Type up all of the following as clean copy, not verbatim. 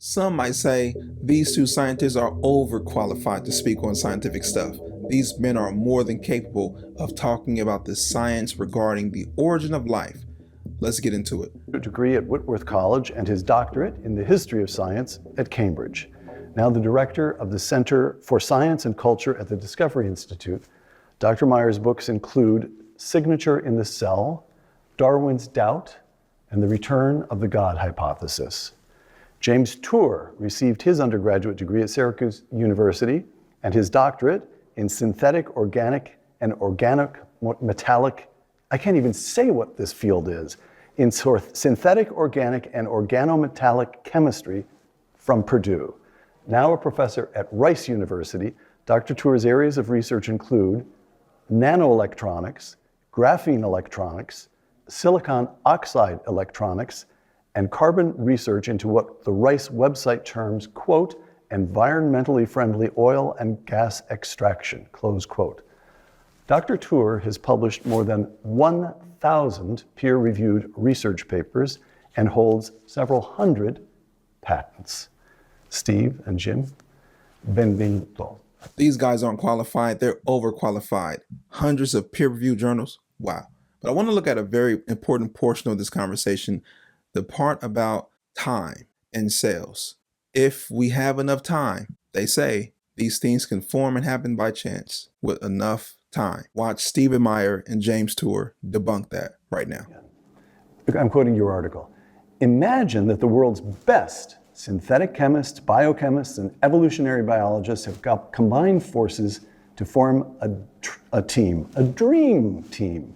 Some might say these two scientists are overqualified to speak on scientific stuff. These men are more than capable of talking about the science regarding the origin of life. Let's get into it. A degree at Whitworth College and his doctorate in the history of science at Cambridge. Now the director of the Center for Science and Culture at the Discovery Institute. Dr. Meyer's books include Signature in the Cell, Darwin's Doubt, and The Return of the God Hypothesis. James Tour received his undergraduate degree at Syracuse University and his doctorate in synthetic, organic, and organic metallic, I can't even say what this field is, in synthetic, organic, and organometallic chemistry from Purdue. Now a professor at Rice University, Dr. Tour's areas of research include nanoelectronics, graphene electronics, silicon oxide electronics, and carbon research into what the Rice website terms, quote, environmentally friendly oil and gas extraction, close quote. Dr. Tour has published more than 1,000 peer-reviewed research papers and holds several hundred patents. Steve and Jim, benvenuto. These guys aren't qualified, they're overqualified. Hundreds of peer-reviewed journals, wow. But I want to look at a very important portion of this conversation, the part about time and sales. If we have enough time, they say these things can form and happen by chance with enough time. Watch Stephen Meyer and James Tour debunk that right now. I'm quoting your article. Imagine that the world's best synthetic chemists, biochemists, and evolutionary biologists have got combined forces to form a team, a dream team.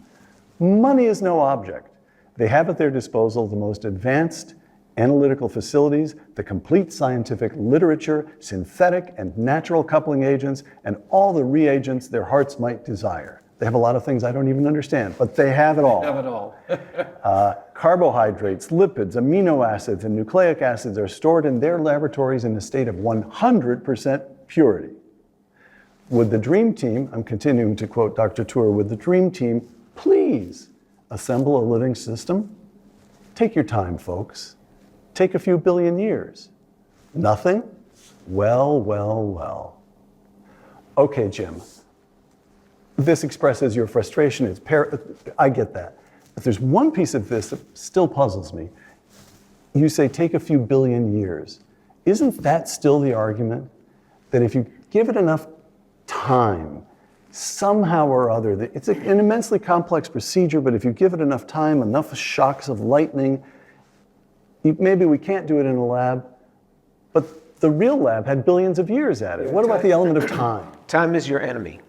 Money is no object. They have at their disposal the most advanced analytical facilities, the complete scientific literature, synthetic and natural coupling agents, and all the reagents their hearts might desire. They have a lot of things I don't even understand, but they have it all. They have it all. Carbohydrates, lipids, amino acids, and nucleic acids are stored in their laboratories in a state of 100% purity. Would the dream team, I'm continuing to quote Dr. Tour, would the dream team please assemble a living system? Take your time, folks. Take a few billion years. Nothing? Well, well, well. Okay, Jim. This expresses your frustration. I get that. But there's one piece of this that still puzzles me. You say take a few billion years. Isn't that still the argument? That if you give it enough time, somehow or other, it's an immensely complex procedure, but if you give it enough time, enough shocks of lightning, maybe we can't do it in a lab, but the real lab had billions of years at it. What about the element of time? Time is your enemy.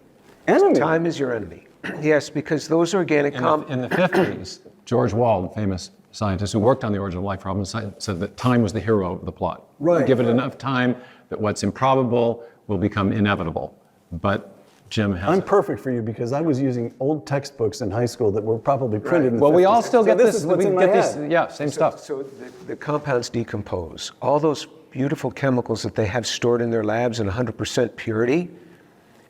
Enemy? Time is your enemy. Yes, because those organic In the 50s, George Wald, famous scientist who worked on the origin of life problem, said that time was the hero of the plot. Right. Give it enough time that what's improbable will become inevitable. But Jim has I'm perfect for you because I was using old textbooks in high school that were probably printed in the Well, we 50s. all still So get this this. is what's we in my get head. these, yeah, same stuff. So the compounds decompose. All those beautiful chemicals that they have stored in their labs in 100% purity,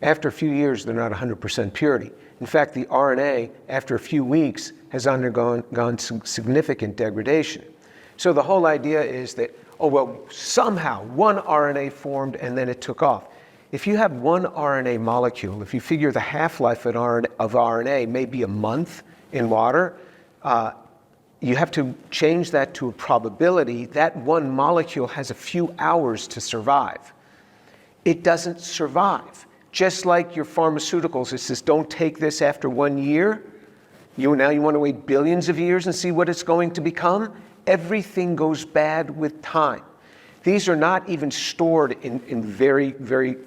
after a few years, they're not 100% purity. In fact, the RNA, after a few weeks, has undergone significant degradation. So the whole idea is that, oh, well, somehow one RNA formed and then it took off. If you have one RNA molecule, if you figure the half-life of RNA may be a month in water, you have to change that to a probability. That one molecule has a few hours to survive. It doesn't survive. Just like your pharmaceuticals, it says don't take this after 1 year. Now you want to wait billions of years and see what it's going to become? Everything goes bad with time. These are not even stored in very, very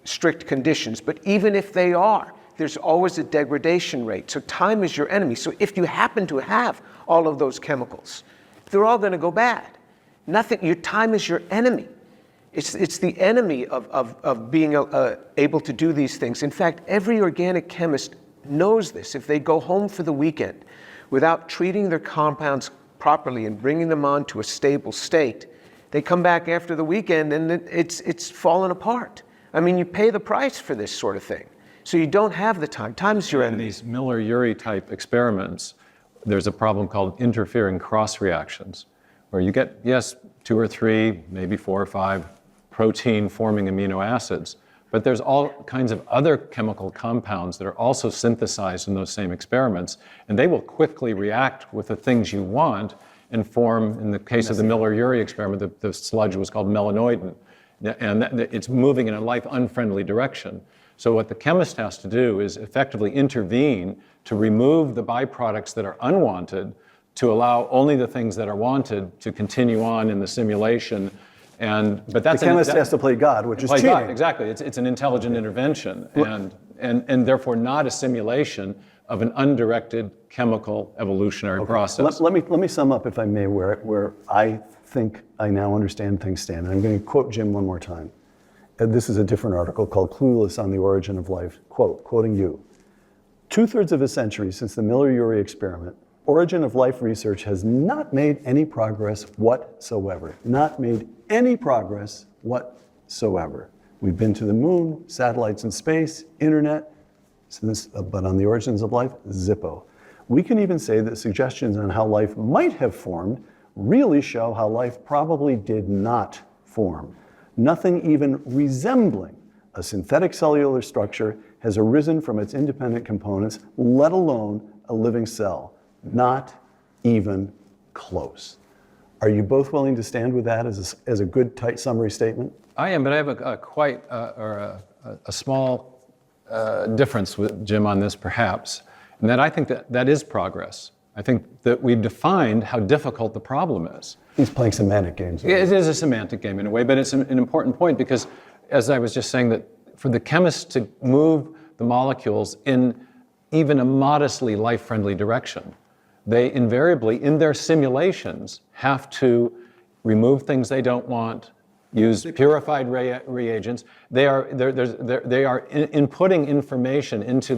strict conditions, but even if they are, there's always a degradation rate. So time is your enemy. So if you happen to have all of those chemicals, they're all going to go bad. Your time is your enemy. It's the enemy of being able to do these things. In fact, every organic chemist knows this. If they go home for the weekend without treating their compounds properly and bringing them on to a stable state, they come back after the weekend and it's fallen apart. I mean, you pay the price for this sort of thing. So you don't have the time. Time's your In enemy. these Miller-Urey type experiments, there's a problem called interfering cross reactions, where you get, yes, 2 or 3, maybe 4 or 5 protein-forming amino acids, but there's all kinds of other chemical compounds that are also synthesized in those same experiments, and they will quickly react with the things you want and form, in the case of the Miller-Urey experiment, the sludge was called melanoidin, and it's moving in a life-unfriendly direction. So what the chemist has to do is effectively intervene to remove the byproducts that are unwanted, to allow only the things that are wanted to continue on in the simulation. But that's the chemist has to play God, which is cheating. God, exactly. It's an intelligent intervention, and therefore not a simulation of an undirected chemical evolutionary process. Let me sum up, if I may, where I think I now understand things stand. And I'm going to quote Jim one more time. This is a different article called Clueless on the Origin of Life. Quoting you, 2/3 of a century since the Miller-Urey experiment, origin of life research has not made any progress whatsoever. Not made any progress whatsoever. We've been to the moon, satellites in space, internet, but on the origins of life, zippo. We can even say that suggestions on how life might have formed really show how life probably did not form. Nothing even resembling a synthetic cellular structure has arisen from its independent components, let alone a living cell. Not even close. Are you both willing to stand with that as a good, tight summary statement? I am, but I have a small difference with Jim on this, perhaps, and that I think that is progress. I think that we've defined how difficult the problem is. He's playing semantic games. It is a semantic game in a way, but it's an important point because, as I was just saying, that for the chemists to move the molecules in even a modestly life-friendly direction, they invariably, in their simulations, have to remove things they don't want, use purified reagents. They are inputting information into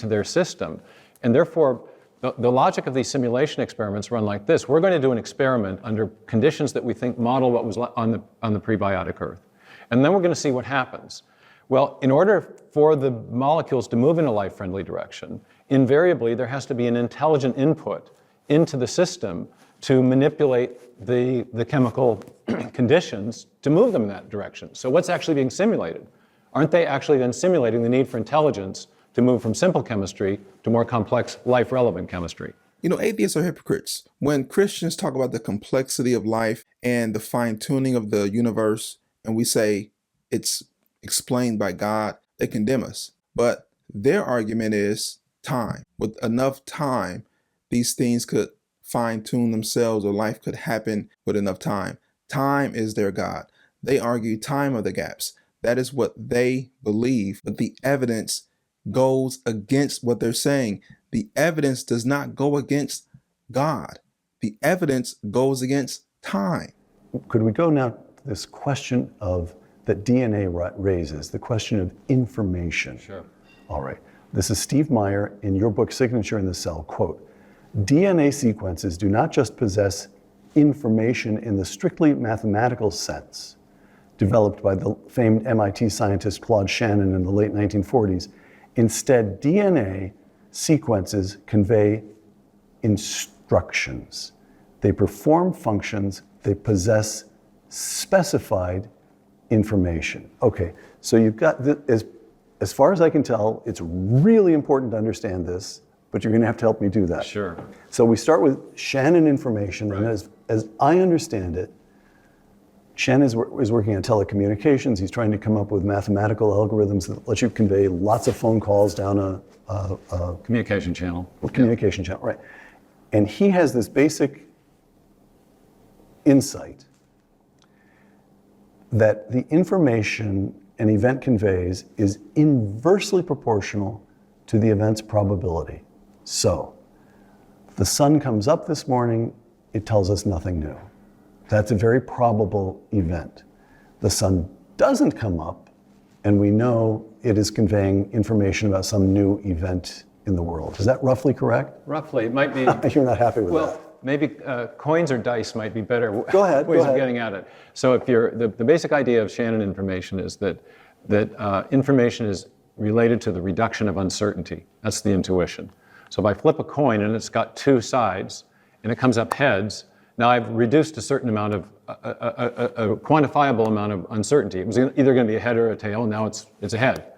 their system, and therefore, the logic of these simulation experiments run like this. We're going to do an experiment under conditions that we think model what was on the prebiotic Earth. And then we're going to see what happens. Well, in order for the molecules to move in a life-friendly direction, invariably there has to be an intelligent input into the system to manipulate the chemical conditions to move them in that direction. So what's actually being simulated? Aren't they actually then simulating the need for intelligence to move from simple chemistry to more complex, life-relevant chemistry? You know, atheists are hypocrites. When Christians talk about the complexity of life and the fine-tuning of the universe, and we say it's explained by God, they condemn us. But their argument is time. With enough time, these things could fine-tune themselves, or life could happen with enough time. Time is their God. They argue time are the gaps. That is what they believe, but the evidence goes against what they're saying. The evidence does not go against God. The evidence goes against time. Could we go now to this question that DNA raises, the question of information? Sure. All right. This is Steve Meyer in your book, Signature in the Cell. Quote, DNA sequences do not just possess information in the strictly mathematical sense, developed by the famed MIT scientist Claude Shannon in the late 1940s. Instead, DNA sequences convey instructions. They perform functions. They possess specified information. Okay, so you've got this, as far as I can tell, it's really important to understand this, but you're going to have to help me do that. Sure. So we start with Shannon information, Right. and as I understand it, Shannon is working on telecommunications. He's trying to come up with mathematical algorithms that let you convey lots of phone calls down a Communication channel. communication channel, right? And he has this basic insight that the information an event conveys is inversely proportional to the event's probability. So, the sun comes up this morning, it tells us nothing new. That's a very probable event. The sun doesn't come up, and we know it is conveying information about some new event in the world. Is that roughly correct? Roughly, it might be. You're not happy with that. Well, maybe coins or dice might be better Go ahead, ways go ahead. of getting at it. So if the basic idea of Shannon information is that information is related to the reduction of uncertainty. That's the intuition. So if I flip a coin and it's got two sides and it comes up heads, Now I've reduced a certain amount of, a quantifiable amount of uncertainty. It was either going to be a head or a tail, and now it's a head.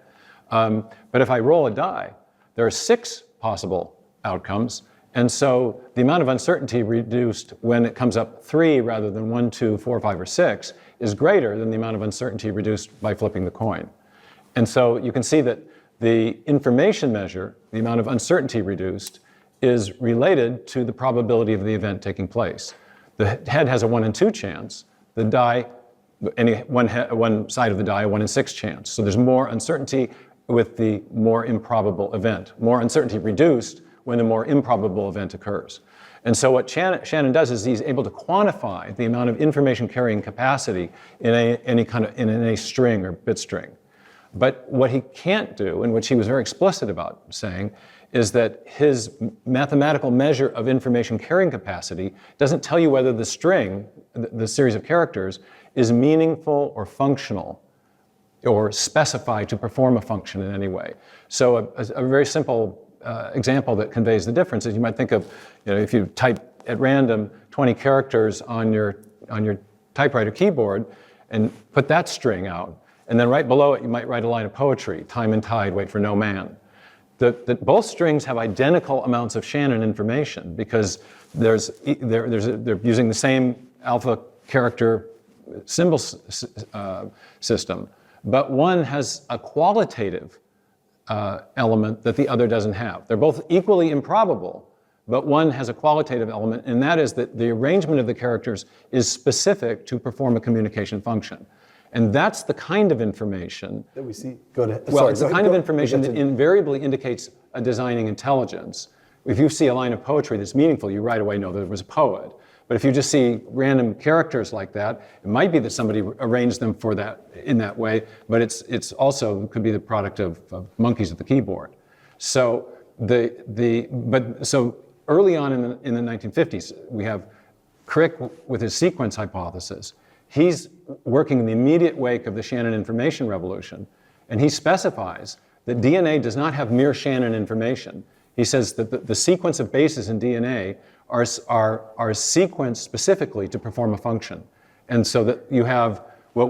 But if I roll a die, there are 6 possible outcomes, and so the amount of uncertainty reduced when it comes up 3 rather than 1, 2, 4, 5, or 6 is greater than the amount of uncertainty reduced by flipping the coin. And so you can see that the information measure, the amount of uncertainty reduced, is related to the probability of the event taking place. The head has a 1 in 2 chance, the die, one side of the die, a 1 in 6 chance. So there's more uncertainty with the more improbable event. More uncertainty reduced when the more improbable event occurs. And so what Shannon does is he's able to quantify the amount of information carrying capacity in a string or bit string. But what he can't do, and which he was very explicit about saying, is that his mathematical measure of information carrying capacity doesn't tell you whether the string, the series of characters, is meaningful or functional or specified to perform a function in any way. So a very simple example that conveys the difference is you might think of, if you type at random 20 characters on your typewriter keyboard and put that string out, and then right below it you might write a line of poetry, time and tide, wait for no man. Both strings have identical amounts of Shannon information because they're using the same alpha character symbol system, but one has a qualitative element that the other doesn't have. They're both equally improbable, but one has a qualitative element, and that is that the arrangement of the characters is specific to perform a communication function. And that's the kind of information that we see. Go ahead. Well, it's the kind of information that invariably indicates a designing intelligence. If you see a line of poetry that's meaningful, you right away know that it was a poet. But if you just see random characters like that, it might be that somebody arranged them for that in that way, but it's also could be the product of monkeys at the keyboard. So so early on in the 1950s, we have Crick with his sequence hypothesis. He's working in the immediate wake of the Shannon information revolution, and he specifies that DNA does not have mere Shannon information. He says that the sequence of bases in DNA are sequenced specifically to perform a function. And so that you have what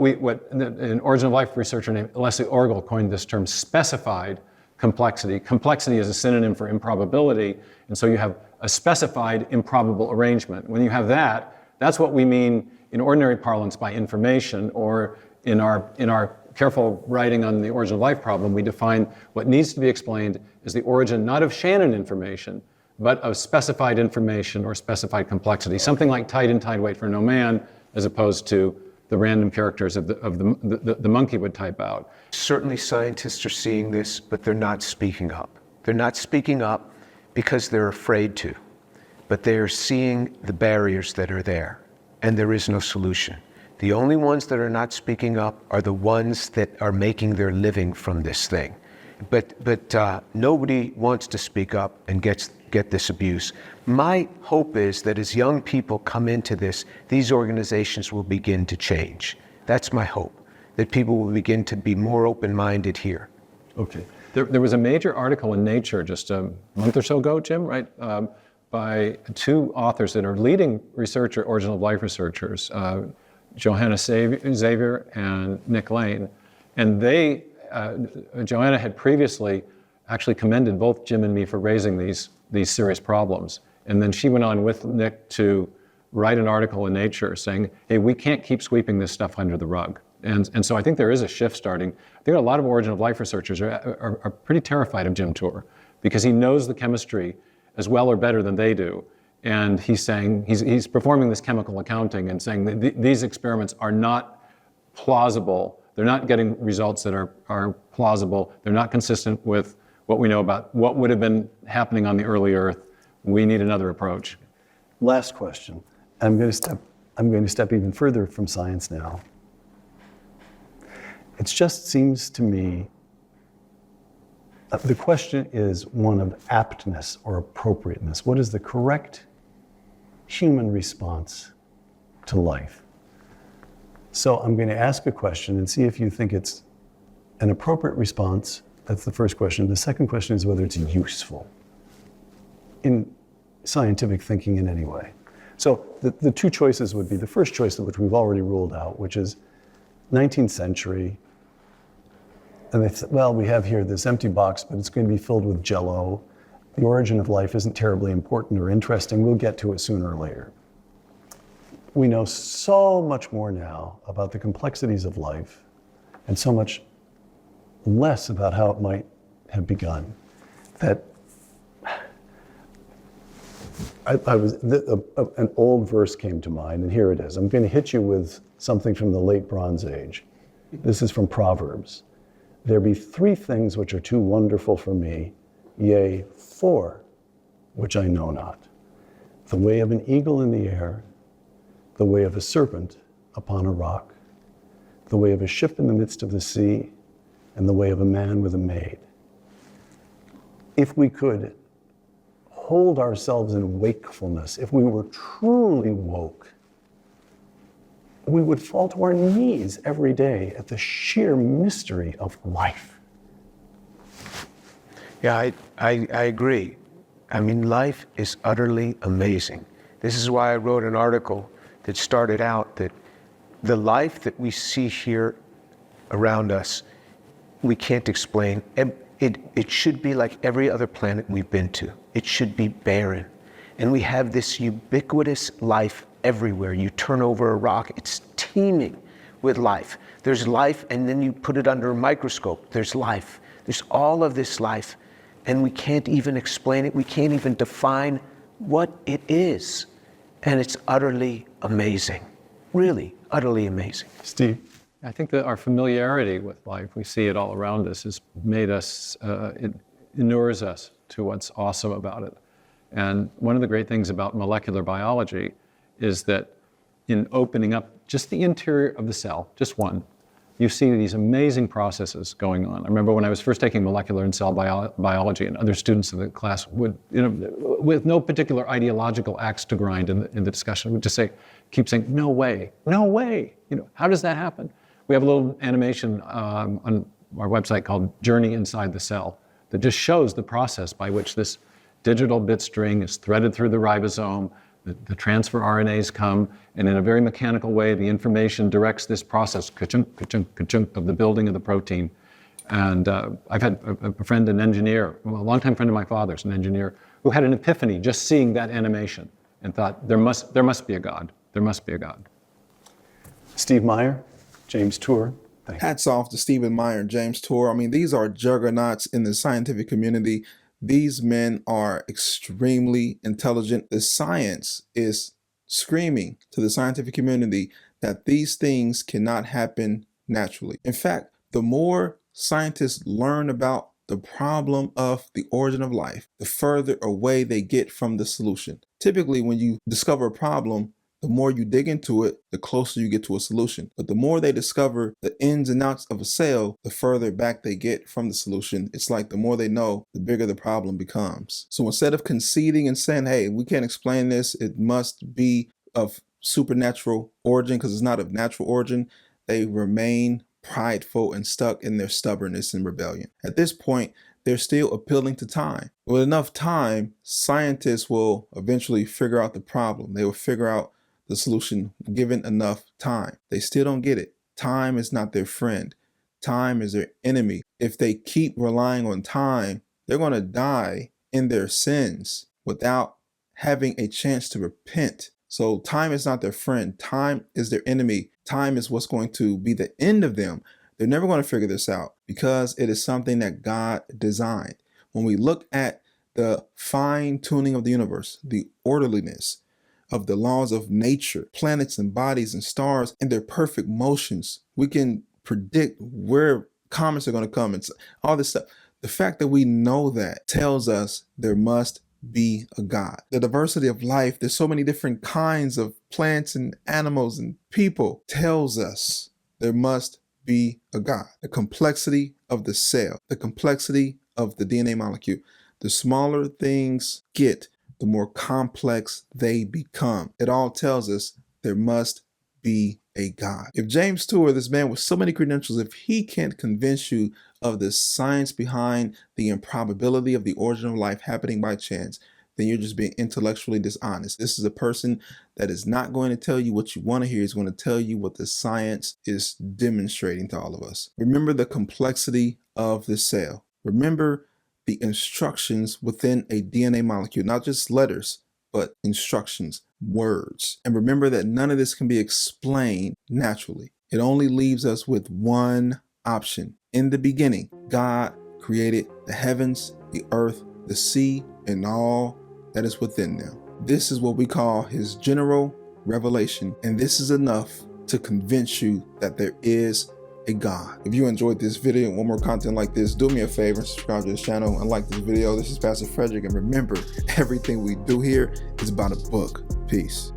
an origin of life researcher named Leslie Orgel coined this term specified complexity. Complexity is a synonym for improbability, and so you have a specified improbable arrangement. When you have that, that's what we mean in ordinary parlance by information, or in our careful writing on the origin of life problem, we define what needs to be explained as the origin not of Shannon information, but of specified information or specified complexity. Something like tide and tide wait for no man, as opposed to the random characters of the monkey would type out. Certainly scientists are seeing this, but they're not speaking up. They're not speaking up because they're afraid to, but they're seeing the barriers that are there, and there is no solution. The only ones that are not speaking up are the ones that are making their living from this thing. But nobody wants to speak up and get this abuse. My hope is that as young people come into this, these organizations will begin to change. That's my hope, that people will begin to be more open-minded here. Okay. There was a major article in Nature just a month or so ago, Jim, right? By 2 authors that are leading researcher, origin of life researchers, Johanna Xavier and Nick Lane. And Johanna had previously actually commended both Jim and me for raising these serious problems. And then she went on with Nick to write an article in Nature saying, hey, we can't keep sweeping this stuff under the rug. And so I think there is a shift starting. I think a lot of origin of life researchers are pretty terrified of Jim Tour because he knows the chemistry as well or better than they do. And he's saying, he's performing this chemical accounting and saying that these experiments are not plausible. They're not getting results that are plausible. They're not consistent with what we know about what would have been happening on the early Earth. We need another approach. Last question. I'm going to step even further from science now. It just seems to me the question is one of aptness or appropriateness. What is the correct human response to life? So I'm going to ask a question and see if you think it's an appropriate response. That's the first question. The second question is whether it's useful in scientific thinking in any way. So the two choices would be the first choice, which we've already ruled out, which is 19th century. And they said, well, we have here this empty box, but it's going to be filled with jello. The origin of life isn't terribly important or interesting. We'll get to it sooner or later. We know so much more now about the complexities of life and so much less about how it might have begun that an old verse came to mind, and here it is. I'm going to hit you with something from the late Bronze Age. This is from Proverbs. There be three things which are too wonderful for me, yea, four, which I know not. The way of an eagle in the air, the way of a serpent upon a rock, the way of a ship in the midst of the sea, and the way of a man with a maid. If we could hold ourselves in wakefulness, if we were truly woke, we would fall to our knees every day at the sheer mystery of life. Yeah, I agree. I mean, life is utterly amazing. This is why I wrote an article that started out that the life that we see here around us, we can't explain. It should be like every other planet we've been to. It should be barren. And we have this ubiquitous life everywhere. You turn over a rock, it's teeming with life. There's life, and then you put it under a microscope, there's life. There's all of this life, and we can't even explain it. We can't even define what it is. And it's utterly amazing. Really, utterly amazing. Steve? I think that our familiarity with life, we see it all around us, has made us, it inures us to what's awesome about it. And one of the great things about molecular biology is that in opening up just the interior of the cell, just one, you see these amazing processes going on. I remember when I was first taking molecular and cell biology, and other students in the class would, with no particular ideological axe to grind in the discussion, would just keep saying, no way, no way. How does that happen? We have a little animation on our website called Journey Inside the Cell that just shows the process by which this digital bit string is threaded through the ribosome, the transfer RNAs come, and in a very mechanical way, the information directs this process, ka-chunk, ka-chunk, ka-chunk, of the building of the protein. And I've had a friend, an engineer, a longtime friend of my father's, an engineer, who had an epiphany just seeing that animation and thought, there must be a God. There must be a God. Steve Meyer, James Tour. Thank you. Hats off to Stephen Meyer and James Tour. I mean, these are juggernauts in the scientific community. These men are extremely intelligent. The science is screaming to the scientific community that these things cannot happen naturally. In fact, the more scientists learn about the problem of the origin of life, the further away they get from the solution. Typically, when you discover a problem, the more you dig into it, the closer you get to a solution. But the more they discover the ins and outs of a cell, the further back they get from the solution. It's like the more they know, the bigger the problem becomes. So instead of conceding and saying, hey, we can't explain this, it must be of supernatural origin because it's not of natural origin, they remain prideful and stuck in their stubbornness and rebellion. At this point, they're still appealing to time. With enough time, scientists will eventually figure out the problem. They will figure out the solution given enough time. They still don't get it. Time is not their friend. Time is their enemy. If they keep relying on time, they're going to die in their sins without having a chance to repent. So time is not their friend. Time is their enemy. Time is what's going to be the end of them. They're never going to figure this out because it is something that God designed. When we look at the fine tuning of the universe, the orderliness of the laws of nature, planets and bodies and stars and their perfect motions, we can predict where comets are going to come and all this stuff. The fact that we know that tells us there must be a God. The diversity of life, there's so many different kinds of plants and animals and people, tells us there must be a God. The complexity of the cell, the complexity of the DNA molecule, the smaller things get, the more complex they become. It all tells us there must be a God. If James Tour, this man with so many credentials, if he can't convince you of the science behind the improbability of the origin of life happening by chance, then you're just being intellectually dishonest. This is a person that is not going to tell you what you want to hear. He's going to tell you what the science is demonstrating to all of us. Remember the complexity of the cell. Remember the instructions within a DNA molecule, not just letters, but instructions, words. And remember that none of this can be explained naturally. It only leaves us with one option. In the beginning, God created the heavens, the earth, the sea, and all that is within them. This is what we call his general revelation, and this is enough to convince you that there is a God. If you enjoyed this video and want more content like this, do me a favor and subscribe to this channel and like this video. This is Pastor Frederick, and remember, everything we do here is about a book. Peace.